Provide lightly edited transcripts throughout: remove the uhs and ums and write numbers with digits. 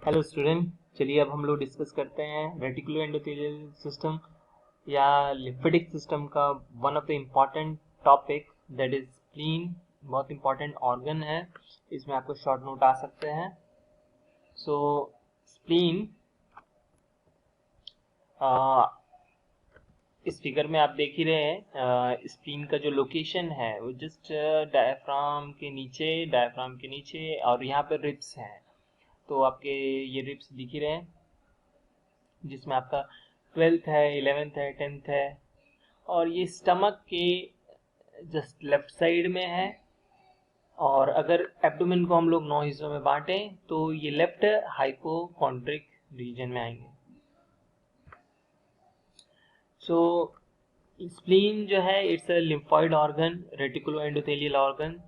Hello student, चलिए अब हम लोग डिस्कस करते हैं रेटिकुलो एंडोथेलियल सिस्टम या लिम्फेटिक सिस्टम का one of the important topic that is spleen. बहुत इम्पॉर्टेंट ऑर्गन है, इसमें आपको शॉर्ट नोट आ सकते हैं। सो स्प्लीन, इस फिगर में आप देख ही रहे हैं, स्प्लीन का जो लोकेशन है वो जस्ट डायफ्राम के नीचे और यहाँ पर रिब्स हैं। तो आपके ये रिब्स दिख ही रहे हैं, जिसमें आपका 12th है, 11th है, 10th है, और ये स्टमक के जस्ट लेफ्ट साइड में है। और अगर एब्डोमेन को हम लोग 9 हिस्सों में बांटें तो ये लेफ्ट हाइपोकॉन्ड्रिक रीजन में आएंगे। सो स्प्लीन जो है it's a lymphoid organ, reticulo endothelial organ,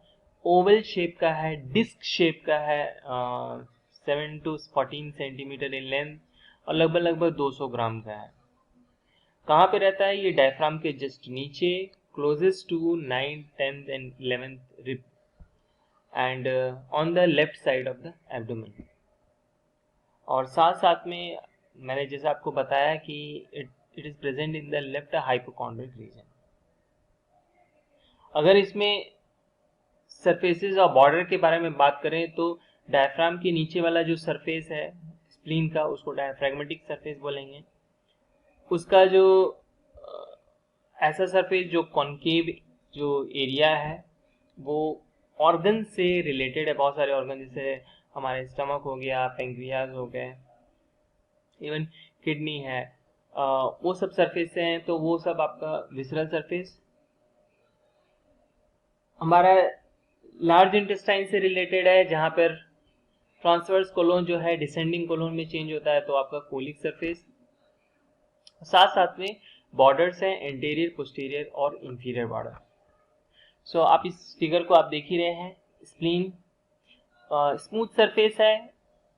Oval shape का है, डिस्क शेप का है, 7 to 14 सेंटीमीटर इन लेंथ और लगभग लगभग 200 ग्राम का है। कहाँ पे रहता है ये? डायफ्राम के जस्ट नीचे, closest to 9th, 10th and 11th rib and on the left side of the abdomen. और साथ साथ में मैंने जैसे आपको बताया कि it is present in the left hypochondriac region. अगर इसमें सरफेसेस और बॉर्डर के बारे में बात करें तो डायफ्राम के नीचे वाला जो सरफेस है स्प्लीन का, उसको डायफ्रैग्मेटिक सरफेस बोलेंगे। उसका जो ऐसा सरफेस जो कॉन्केव जो एरिया है वो ऑर्गन से रिलेटेड है। बहुत सारे ऑर्गन जैसे हमारे स्टमक हो गया, पेंक्रियाज हो गए, इवन किडनी है, वो सब सरफेस से हैं। तो वो सब आपका विसरल सरफेस। हमारा लार्ज इंटेस्टाइन से रिलेटेड है, जहाँ पर ट्रांसवर्स कोलोन जो है डिसेंडिंग कोलोन में चेंज होता है, तो आपका कोलिक सरफेस। साथ साथ में बॉर्डर्स हैं, एंटीरियर, पोस्टीरियर और इंफीरियर बॉर्डर। सो आप इस फिगर को आप देख ही रहे हैं। स्प्लीन स्मूथ सरफेस है,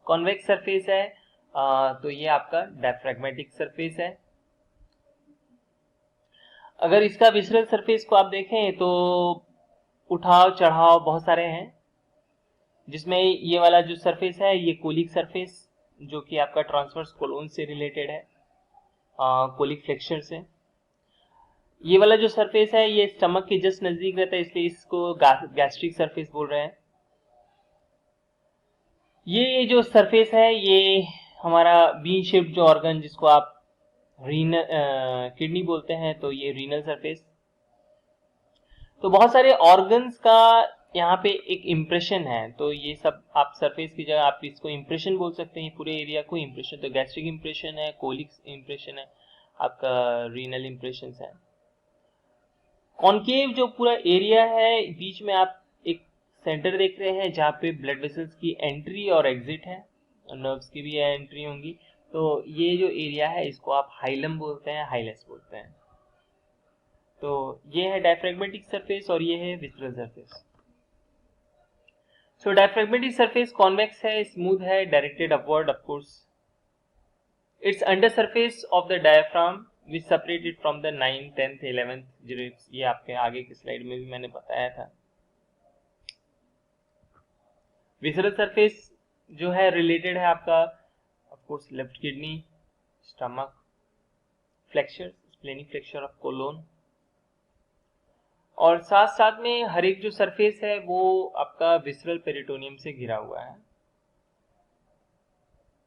कॉन्वेक्स सरफेस है, तो ये आपका डायफ्रैग्मेटिक सरफेस है। अगर इसका विसरल सरफेस को आप देखें तो उठाव चढ़ाव बहुत सारे हैं, जिसमें ये वाला जो सरफेस है ये कोलिक सरफेस, जो कि आपका ट्रांसवर्स कोलोन से रिलेटेड है, कोलिक फ्लेक्सर से। ये वाला जो सरफेस है ये स्टमक के जस्ट नजदीक रहता है, इसलिए इसको गैस्ट्रिक सरफेस बोल रहे हैं। ये जो सरफेस है ये हमारा बीन शेप्ड जो ऑर्गन, जिसको आप किडनी बोलते हैं, तो ये रीनल सरफेस। तो बहुत सारे ऑर्गन्स का यहाँ पे एक इम्प्रेशन है, तो ये सब आप सरफेस की जगह आप इसको इम्प्रेशन बोल सकते हैं। पूरे एरिया को इम्प्रेशन, तो गैस्ट्रिक इम्प्रेशन है, कोलिक इम्प्रेशन है, आपका रीनल इम्प्रेशन है। कॉन्केव जो पूरा एरिया है, बीच में आप एक सेंटर देख रहे हैं जहाँ पे ब्लड वेसल्स की एंट्री और एग्जिट है, और नर्व्स की भी एंट्री होंगी। तो ये जो एरिया है इसको आप हाइलम बोलते हैं, हाइलेस बोलते हैं। तो ये है डायफ्रैग्मेटिक सरफेस और ये है विसरल सरफेस। सो डायफ्रैग्मेटिक सरफेस कॉन्वेक्स है, स्मूथ है, directed upward of course. It's under surface of the diaphragm which separated from the 9th, 10th, 11th ribs. ये आपके आगे की स्लाइड में भी मैंने बताया था। विसरल सरफेस जो है रिलेटेड है आपका of course left kidney, stomach, flexure, splenic flexure of colon, और साथ साथ में हर एक जो सरफेस है वो आपका विसरल पेरिटोनियम से घिरा हुआ है।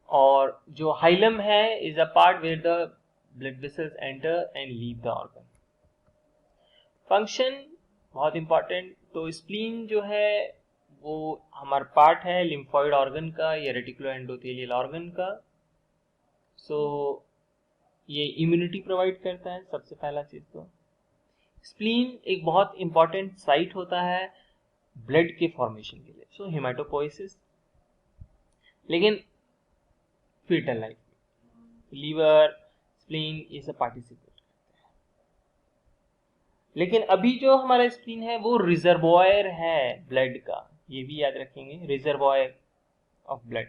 और जो हाइलम है is a part where the blood vessels enter and leave the organ. Function बहुत इंपॉर्टेंट। तो स्प्लीन जो है वो हमारा पार्ट है लिम्फॉइड ऑर्गन का या रेटिकुलो एंडोथेलियल ऑर्गन का। सो ये इम्यूनिटी प्रोवाइड करता है, सबसे पहला चीज। तो स्प्लीन एक बहुत इंपॉर्टेंट साइट होता है ब्लड के फॉर्मेशन के लिए, सो हेमाटोपोइसिस। लेकिन फीटल लाइफ लीवर, स्प्लीन ये सब पार्टिसिपेट। लेकिन अभी जो हमारा स्प्लीन है वो रिजर्वॉयर है ब्लड का, ये भी याद रखेंगे, रिजर्वॉयर ऑफ ब्लड।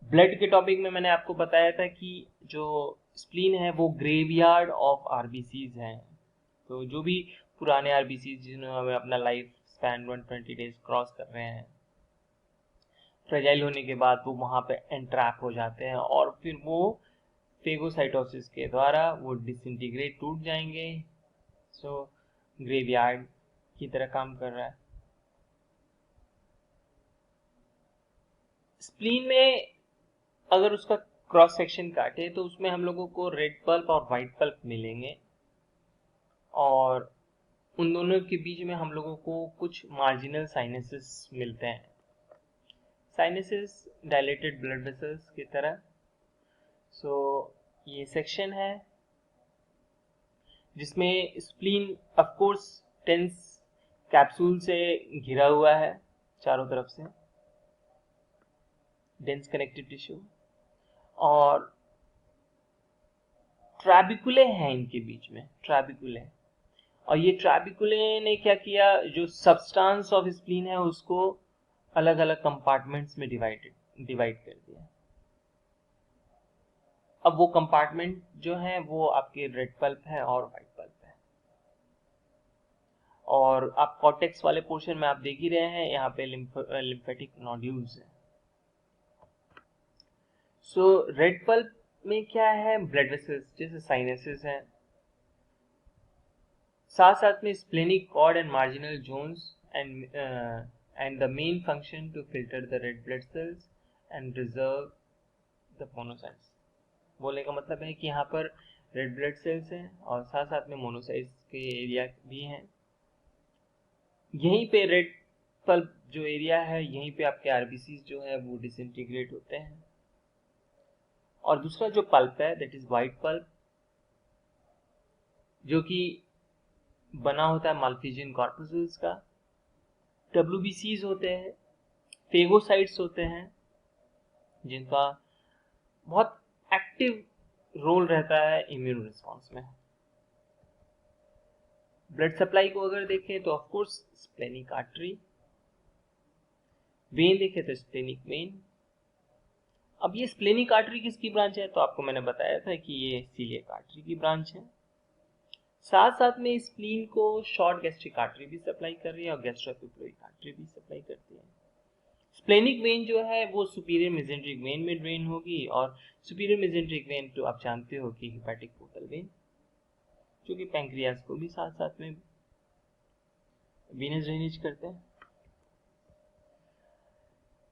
ब्लड के टॉपिक में मैंने आपको बताया था कि जो स्प्लीन है वो ग्रेवयार्ड ऑफ आरबीसीज हैं। तो जो भी पुराने आरबीसीज जिन्होंने अपना लाइफ स्पैन 120 डेज क्रॉस कर रहे हैं, फ्रेजाइल होने के बाद वो वहाँ पे एंट्रैप हो जाते हैं और फिर वो फेगोसाइटोसिस के द्वारा वो डिसइंटीग्रेट टूट जाएंगे। सो ग्रेवयार्ड की तरह काम कर रहा है। स्प्लीन में अगर उसका क्रॉस सेक्शन काटे तो उसमें हम लोगों को रेड पल्प और वाइट पल्प मिलेंगे और उन दोनों के बीच में हम लोगों को कुछ मार्जिनल साइनसेस मिलते हैं। साइनसेस डायलेटेड ब्लड वेसल्स की तरह। सो ये सेक्शन है जिसमें spleen of course tense capsule से घिरा हुआ है चारों तरफ से, डेंस कनेक्टिव टिश्यू, और ट्रैबिकुले हैं इनके बीच में, ट्रैबिकुले। और ये ट्रैबिकुले ने क्या किया, जो सब्सटेंस ऑफ स्प्लीन है उसको अलग अलग कंपार्टमेंट्स में डिवाइड कर दिया। अब वो कंपार्टमेंट जो है वो आपके रेड पल्प है और व्हाइट पल्प है। और आप कॉर्टेक्स वाले पोर्शन में आप देख ही रहे हैं, यहाँ पे लिम्फेटिक नोड्यूल्स है। सो रेड पल्प में क्या है, ब्लड वेसल्स जैसे साइनसेस हैं, साथ साथ में splenic cord and marginal zones and the main function to filter the red blood cells and reserve the monocytes। बोलने का मतलब है कि यहाँ पर रेड ब्लड सेल्स हैं और साथ साथ में मोनोसाइट्स के एरिया भी हैं। यहीं पे रेड पल्प जो एरिया है, यहीं पे आपके आरबीसीज जो है वो डिसइंटीग्रेट होते हैं। और दूसरा जो पल्प है दैट इज वाइट पल्प, जो कि बना होता है माल्पीजियन कॉर्पसेल्स का। डब्ल्यूबीसीज होते हैं, फेगोसाइट्स होते हैं जिनका बहुत एक्टिव रोल रहता है इम्यून रिस्पॉन्स में। ब्लड सप्लाई को अगर देखें तो of course splenic artery, when देखें तो स्प्लेनिक वेन। अब ये स्प्लेनिक आर्टरी किसकी ब्रांच है, तो आपको मैंने बताया था कि ये सीलियक आर्टरी की ब्रांच है। साथ साथ में स्प्लीन को शॉर्ट गैस्ट्रिक आर्टरी भी सप्लाई कर रही है और गैस्ट्रोएपिक्लोइक आर्टरी भी सप्लाई करती है। स्प्लेनिक वेन जो है वो सुपीरियर मेसेंट्रिक वेन में ड्रेन होगी, और सुपीरियर मेसेंट्रिक वेन तो आप जानते हो कि हेपेटिक पोर्टल वेन, जो कि पैंक्रियाज को भी साथ साथ में वीनस ड्रेनेज करते हैं।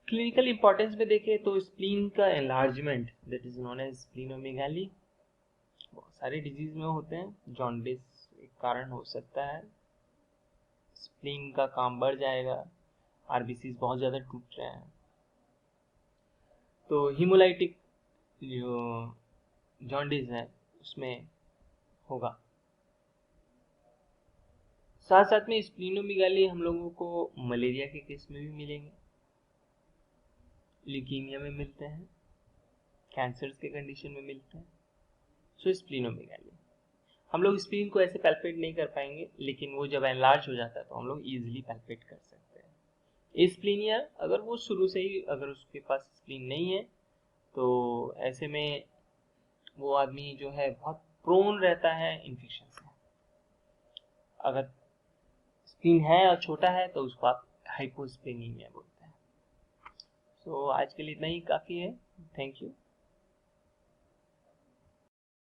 क्लिनिकल इंपॉर्टेंस में देखें तो स्प्लीन का enlargement that is known as splenomegaly बहुत सारे डिजीज में होते हैं। जॉन्डिस एक कारण हो सकता है, स्प्लीन का काम बढ़ जाएगा, आरबीसी बहुत ज़्यादा टूट रहे हैं, तो हीमोलाइटिक जो जॉन्डिस है उसमें होगा। साथ साथ में स्प्लीनोमेगाली हम लोगों को मलेरिया के केस में भी मिलेंगे, ल्यूकीमिया में मिलते हैं, कैंसर्स के कंडीशन में मिलते हैं। सो स्प्लीनोमेगाली हम लोग स्प्लीन को ऐसे पैल्पेट नहीं कर पाएंगे, लेकिन वो जब एनलार्ज हो जाता है तो हम लोग इजीली पैल्पेट कर सकते हैं। स्प्लीनिया अगर वो शुरू से ही अगर उसके पास स्प्लीन नहीं है तो ऐसे में वो आदमी जो है बहुत प्रोन रहता है इन्फेक्शन से। अगर स्प्लीन है और छोटा है तो उसको आप हाइपोस्प्लेनिमिया बोलते हैं। सो आज के लिए इतना ही काफ़ी है। Thank you.